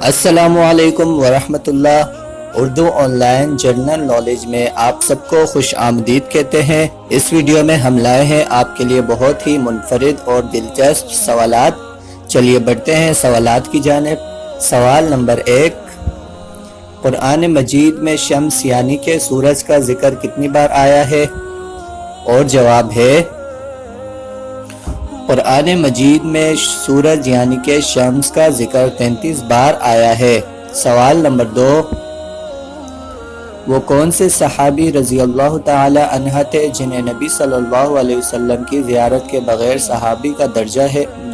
السلام علیکم ورحمۃ اللہ۔ Urdu online general knowledge میں آپ سب کو خوش آمدید کہتے ہیں۔ اس ویڈیو میں ہم لائے ہیں آپ کے لیے بہت ہی منفرد اور دلچسپ سوالات۔ چلیے بڑھتے ہیں سوالات کی جانب۔ سوال نمبر 1، قرآن مجید میں شمس یعنی کہ سورج کا ذکر کتنی بار آیا ہے؟ اور جواب ہے قرآن مجید میں سورج یعنی کہ شمس کا ذکر 33 بار آیا ہے۔ سوال نمبر 2، وہ کون سے صحابی رضی اللہ تعالی عنہ تھے جنہیں نبی صلی اللہ علیہ وسلم کی زیارت کے بغیر صحابی کا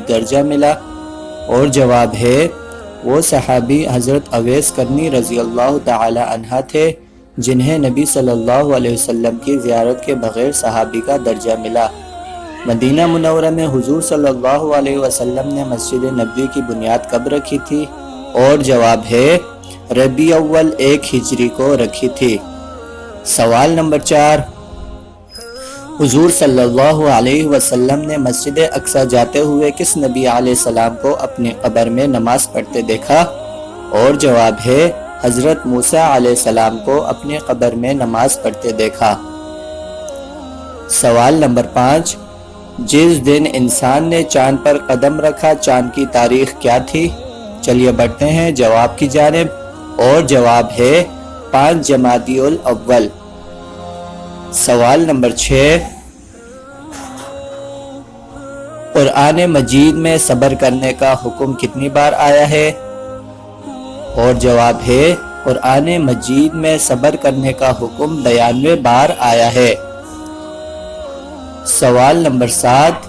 درجہ ملا؟ اور جواب ہے وہ صحابی حضرت اویس کرنی رضی اللہ تعالی عنہ تھے جنہیں نبی صلی اللہ علیہ وسلم کی زیارت کے بغیر صحابی کا درجہ ملا۔ مدینہ منورہ میں حضور صلی اللہ علیہ وسلم نے مسجد نبوی کی بنیاد کب رکھی تھی؟ اور جواب ہے ربیع اول 1 ہجری کو رکھی تھی۔ سوال نمبر 4، حضور صلی اللہ علیہ وسلم نے مسجد اقصی جاتے ہوئے کس نبی علیہ السلام کو اپنی قبر میں نماز پڑھتے دیکھا؟ اور جواب ہے حضرت موسیٰ علیہ السلام کو اپنی قبر میں نماز پڑھتے دیکھا۔ سوال نمبر 5، جس دن انسان نے چاند پر قدم رکھا چاند کی تاریخ کیا تھی؟ چلیے بڑھتے ہیں جواب کی جانب، اور جواب ہے 5 جمادی الاول۔ سوال نمبر 6، قرآن مجید میں صبر کرنے کا حکم کتنی بار آیا ہے؟ اور جواب ہے قرآن مجید میں صبر کرنے کا حکم 92 بار آیا ہے۔ سوال نمبر 7،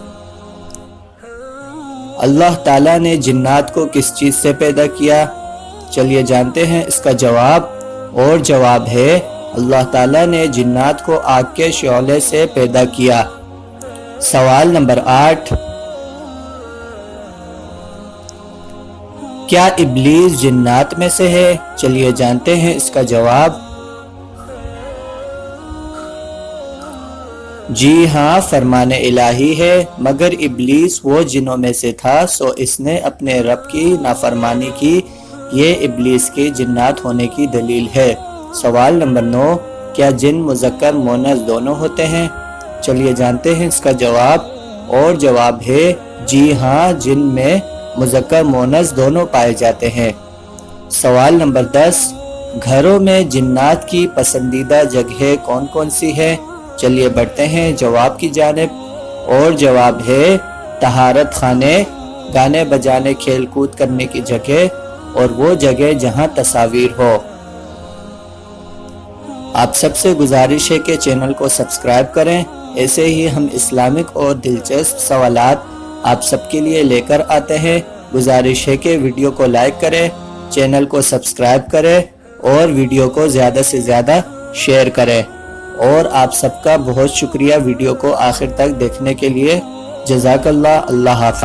اللہ تعالیٰ نے جنات کو کس چیز سے پیدا کیا؟ چلیے جانتے ہیں اس کا جواب، اور جواب ہے اللہ تعالیٰ نے جنات کو آگ کے شعلے سے پیدا کیا۔ سوال نمبر 8، کیا ابلیس جنات میں سے ہے؟ چلیے جانتے ہیں اس کا جواب۔ جی ہاں، فرمان الہی ہے، مگر ابلیس وہ جنوں میں سے تھا سو اس نے اپنے رب کی نافرمانی کی، یہ ابلیس کی جنات ہونے کی دلیل ہے۔ سوال نمبر 9، کیا جن مذکر مؤنث دونوں ہوتے ہیں؟ چلیے جانتے ہیں اس کا جواب، اور جواب ہے جی ہاں، جن میں مذکر مؤنث دونوں پائے جاتے ہیں۔ سوال نمبر 10، گھروں میں جنات کی پسندیدہ جگہیں کون کون سی ہیں؟ چلیے بڑھتے ہیں جواب کی جانب، اور جواب ہے طہارت خانے، گانے بجانے کھیل کود کرنے کی جگہ، اور وہ جگہ جہاں تصاویر ہو۔ آپ سب سے گزارش ہے کہ چینل کو سبسکرائب کریں، ایسے ہی ہم اسلامک اور دلچسپ سوالات آپ سب کے لیے لے کر آتے ہیں۔ گزارش ہے کہ ویڈیو کو لائک کریں، چینل کو سبسکرائب کریں اور ویڈیو کو زیادہ سے زیادہ شیئر کریں۔ اور آپ سب کا بہت شکریہ ویڈیو کو آخر تک دیکھنے کے لیے۔ جزاک اللہ۔ اللہ حافظ۔